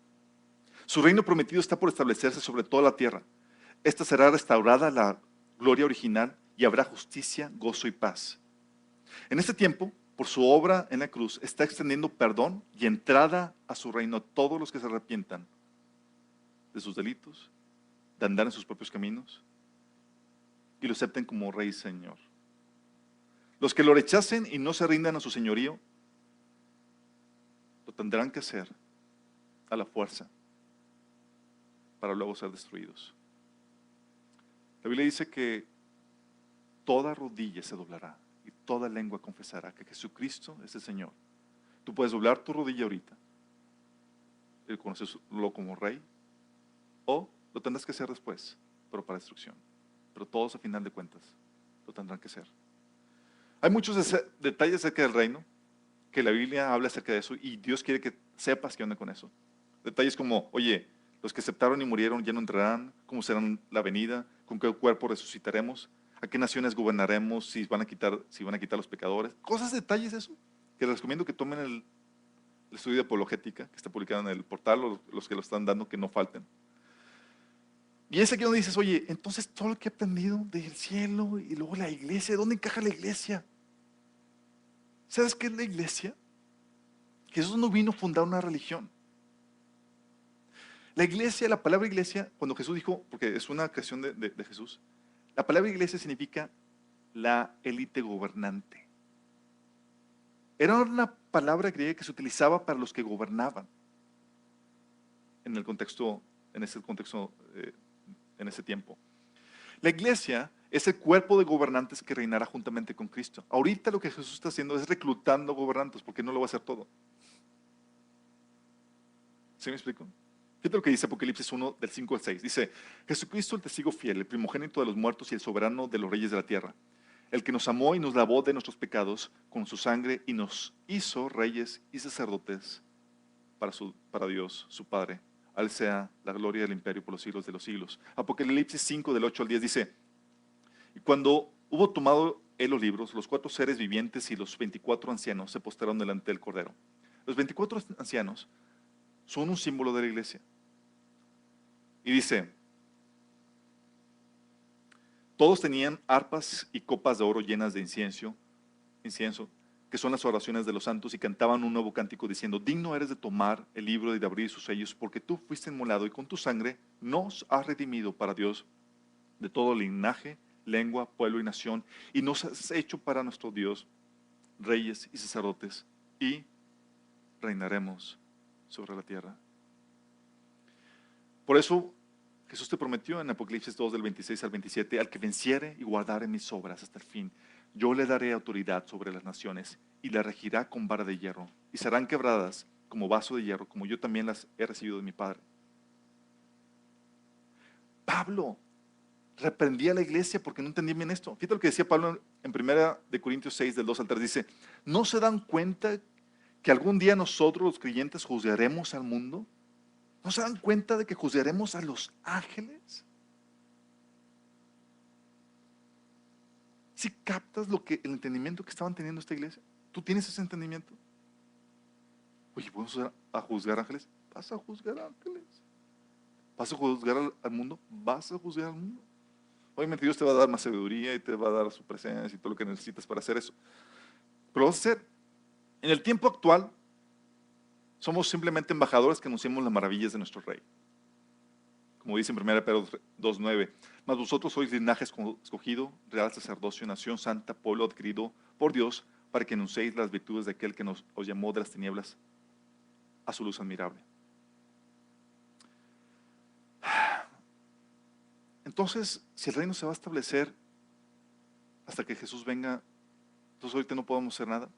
Su reino prometido está por establecerse sobre toda la tierra. esta será restaurada la gloria original y habrá justicia, gozo y paz. En este tiempo, por su obra en la cruz, está extendiendo perdón y entrada a su reino a todos los que se arrepientan de sus delitos, de andar en sus propios caminos y lo acepten como Rey y Señor. Los que lo rechacen y no se rindan a su señorío, lo tendrán que hacer a la fuerza para luego ser destruidos. La Biblia dice que toda rodilla se doblará y toda lengua confesará que Jesucristo es el Señor. Tú puedes doblar tu rodilla ahorita y conocerlo como Rey, o lo tendrás que hacer después, pero para destrucción. Pero todos a final de cuentas lo tendrán que hacer. Hay muchos detalles acerca del reino que la Biblia habla acerca de eso y Dios quiere que sepas qué onda con eso. Detalles como, oye, los que aceptaron y murieron ya no entrarán, cómo será la venida, con qué cuerpo resucitaremos, a qué naciones gobernaremos, si van a quitar los pecadores. Cosas, detalles eso, que les recomiendo que tomen el estudio de apologética que está publicado en el portal, o los que lo están dando, que no falten. Y es aquí donde dices, oye, entonces todo lo que he aprendido del cielo y luego la iglesia, ¿dónde encaja la iglesia? ¿Sabes qué es la iglesia? Jesús no vino a fundar una religión. La iglesia, la palabra iglesia, cuando Jesús dijo, porque es una creación de Jesús, la palabra iglesia significa la élite gobernante. Era una palabra griega que se utilizaba para los que gobernaban en ese contexto, en ese tiempo. La iglesia es el cuerpo de gobernantes que reinará juntamente con Cristo. Ahorita lo que Jesús está haciendo es reclutando gobernantes, porque no lo va a hacer todo. ¿Sí me explico? Fíjate lo que dice Apocalipsis 1, del 5 al 6. Dice, Jesucristo el testigo fiel, el primogénito de los muertos y el soberano de los reyes de la tierra, el que nos amó y nos lavó de nuestros pecados con su sangre y nos hizo reyes y sacerdotes para Dios, su Padre. A él sea la gloria del imperio por los siglos de los siglos. Apocalipsis 5, del 8 al 10 dice, y cuando hubo tomado él los libros, los 4 seres vivientes y los 24 ancianos se postraron delante del Cordero. Los 24 ancianos son un símbolo de la iglesia. Y dice, todos tenían arpas y copas de oro llenas de incienso, que son las oraciones de los santos, y cantaban un nuevo cántico diciendo, digno eres de tomar el libro y de abrir sus sellos, porque tú fuiste inmolado y con tu sangre nos has redimido para Dios de todo linaje, lengua, pueblo y nación, y nos has hecho para nuestro Dios reyes y sacerdotes, y reinaremos sobre la tierra. Por eso Jesús te prometió en Apocalipsis 2, del 26 al 27, al que venciere y guardare mis obras hasta el fin, yo le daré autoridad sobre las naciones y la regirá con vara de hierro, y serán quebradas como vaso de hierro, como yo también las he recibido de mi Padre. Pablo reprendía a la iglesia porque no entendían bien esto. Fíjate lo que decía Pablo en 1 de Corintios 6, del 2 al 3, dice, ¿no se dan cuenta que algún día nosotros los creyentes juzgaremos al mundo? ¿No se dan cuenta de que juzgaremos a los ángeles? Si captas el entendimiento que estaban teniendo esta iglesia, ¿tú tienes ese entendimiento? Oye, ¿vamos a juzgar ángeles? Vas a juzgar ángeles. ¿Vas a juzgar al mundo? Vas a juzgar al mundo. Obviamente Dios te va a dar más sabiduría y te va a dar su presencia y todo lo que necesitas para hacer eso. Pero lo vas a hacer. En el tiempo actual, somos simplemente embajadores que anunciamos las maravillas de nuestro Rey. Como dice en 1 Pedro 2:9, mas vosotros sois linaje escogido, real sacerdocio, nación santa, pueblo adquirido por Dios, para que anunciéis las virtudes de aquel que os llamó de las tinieblas a su luz admirable. Entonces, si el reino se va a establecer hasta que Jesús venga, entonces ahorita no podemos hacer nada.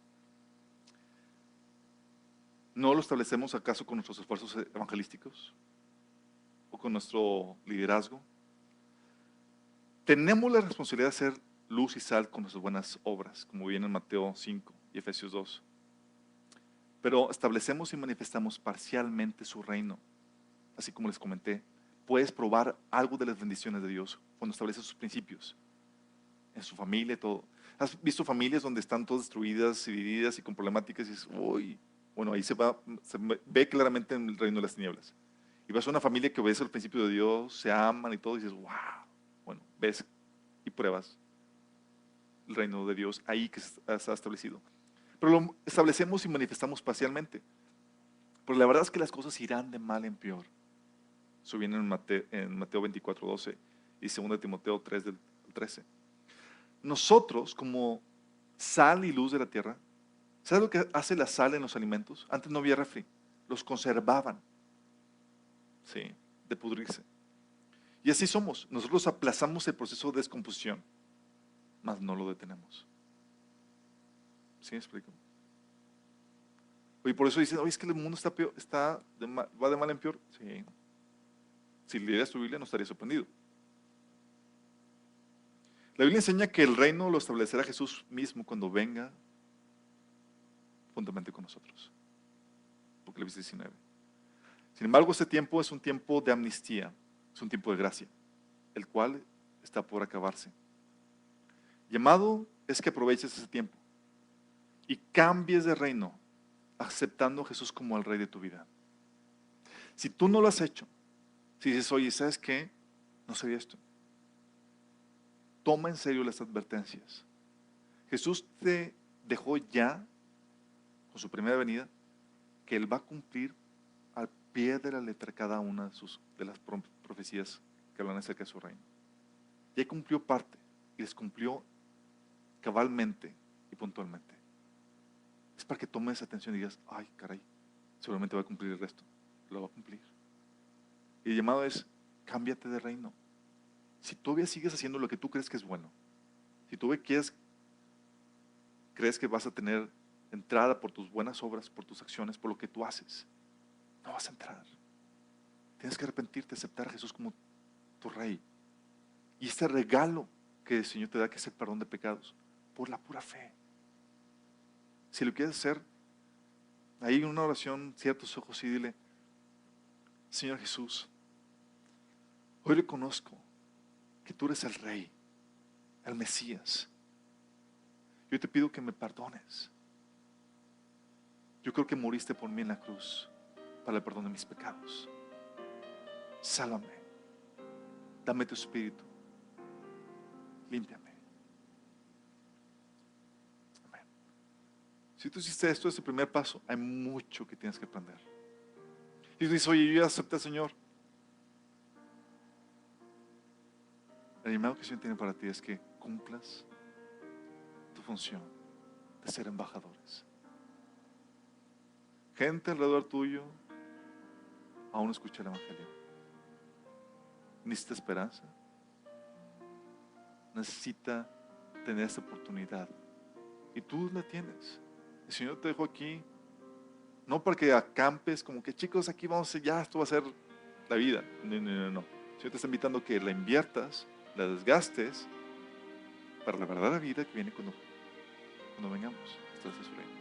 ¿No lo establecemos acaso con nuestros esfuerzos evangelísticos? ¿O con nuestro liderazgo? Tenemos la responsabilidad de ser luz y sal con nuestras buenas obras, como viene en Mateo 5 y Efesios 2. Pero establecemos y manifestamos parcialmente su reino. Así como les comenté, puedes probar algo de las bendiciones de Dios cuando estableces sus principios. En su familia y todo. ¿Has visto familias donde están todas destruidas, divididas y con problemáticas? Y dices, uy, bueno, ahí se ve claramente en el reino de las tinieblas. y vas a una familia que obedece al principio de Dios, se aman y todo, y dices, wow, bueno, ves y pruebas el reino de Dios ahí que está establecido. Pero lo establecemos y manifestamos parcialmente. Pero la verdad es que las cosas irán de mal en peor. Eso viene en Mateo 24:12 y 2 Timoteo 3 del 13. Nosotros, como sal y luz de la tierra, ¿sabes lo que hace la sal en los alimentos? Antes no había refri, los conservaban, ¿sí? De pudrirse. Y así somos. Nosotros aplazamos el proceso de descomposición, mas no lo detenemos. ¿Sí me explico? Y por eso dicen, oye, es que el mundo está peor, va de mal en peor. Sí. Si leyeras tu Biblia no estarías sorprendido. La Biblia enseña que el reino lo establecerá Jesús mismo cuando venga juntamente con nosotros. Apocalipsis 19. Sin embargo, este tiempo es un tiempo de amnistía, es un tiempo de gracia, el cual está por acabarse. Llamado es que aproveches ese tiempo y cambies de reino, aceptando a Jesús como el rey de tu vida. Si tú no lo has hecho, si dices, oye, ¿sabes qué? No sabía esto. Toma en serio las advertencias. Jesús te dejó ya, con su primera venida, que Él va a cumplir al pie de la letra cada una de las profecías que hablan acerca de su reino. Ya cumplió parte y les cumplió cabalmente y puntualmente. Es para que tomes atención y digas, ay, caray, seguramente va a cumplir el resto. Lo va a cumplir. Y el llamado es, cámbiate de reino. Si todavía sigues haciendo lo que tú crees que es bueno, si tú crees que vas a tener entrada por tus buenas obras, por tus acciones, por lo que tú haces, no vas a entrar. Tienes que arrepentirte, aceptar a Jesús como tu rey. Y este regalo que el Señor te da, que es el perdón de pecados, por la pura fe. Si lo quieres hacer, ahí en una oración, cierra tus ojos y dile, Señor Jesús, hoy reconozco que tú eres el Rey, el Mesías. Yo te pido que me perdones. Yo creo que moriste por mí en la cruz para el perdón de mis pecados. Sálvame. Dame tu espíritu. Límpiame. Amén. Si tú hiciste esto, es el primer paso. Hay mucho que tienes que aprender. Y tú dices, oye, yo ya acepté al Señor. El llamado que el Señor tiene para ti es que cumplas tu función de ser embajadores. Gente alrededor tuyo aún no escucha el Evangelio. Necesita esperanza. Necesita tener esta oportunidad. Y tú la tienes. El Señor te dejó aquí no para que acampes como que chicos aquí vamos a ya esto va a ser la vida. No, no, no, no. El Señor te está invitando a que la inviertas, la desgastes para la verdadera vida que viene cuando vengamos. Estás en su reino.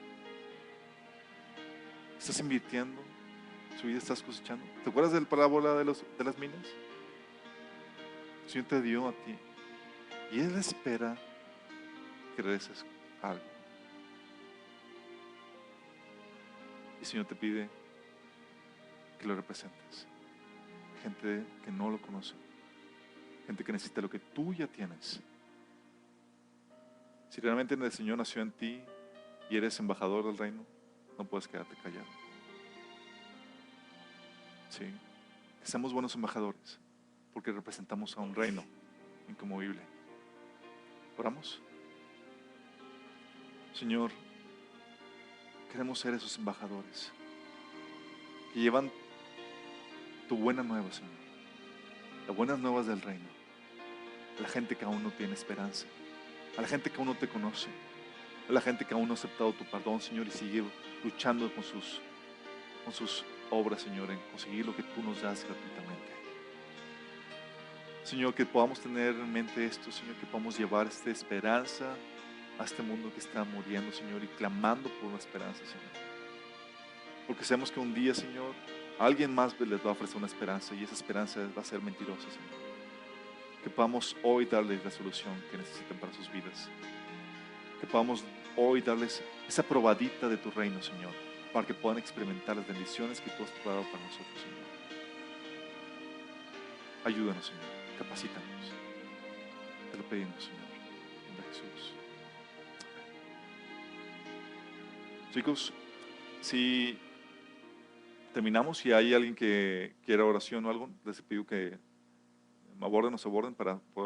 Estás invirtiendo, su vida estás cosechando. ¿Te acuerdas de la parábola de las minas? El Señor te dio a ti y Él espera que regreses algo. Y el Señor te pide que lo representes. Gente que no lo conoce, gente que necesita lo que tú ya tienes. Si realmente el Señor nació en ti y eres embajador del reino, no puedes quedarte callado. Sí, que seamos buenos embajadores, porque representamos a un reino inconmovible. Oramos. Señor, queremos ser esos embajadores que llevan tu buena nueva, Señor, las buenas nuevas del reino, a la gente que aún no tiene esperanza, a la gente que aún no te conoce, a la gente que aún no ha aceptado tu perdón, Señor, y sigue luchando con sus obras, Señor, en conseguir lo que tú nos das gratuitamente. Señor, que podamos tener en mente esto, Señor, que podamos llevar esta esperanza a este mundo que está muriendo, Señor, y clamando por una esperanza, Señor. Porque sabemos que un día, Señor, alguien más les va a ofrecer una esperanza y esa esperanza va a ser mentirosa, Señor. Que podamos hoy darles la solución que necesitan para sus vidas. Que podamos hoy darles esa probadita de tu reino, Señor, para que puedan experimentar las bendiciones que tú has preparado para nosotros, Señor. Ayúdanos, Señor. Capacítanos. Te lo pedimos, Señor. En nombre de Jesús. Chicos, si terminamos, si hay alguien que quiera oración o algo, les pido que me aborden o se aborden para poder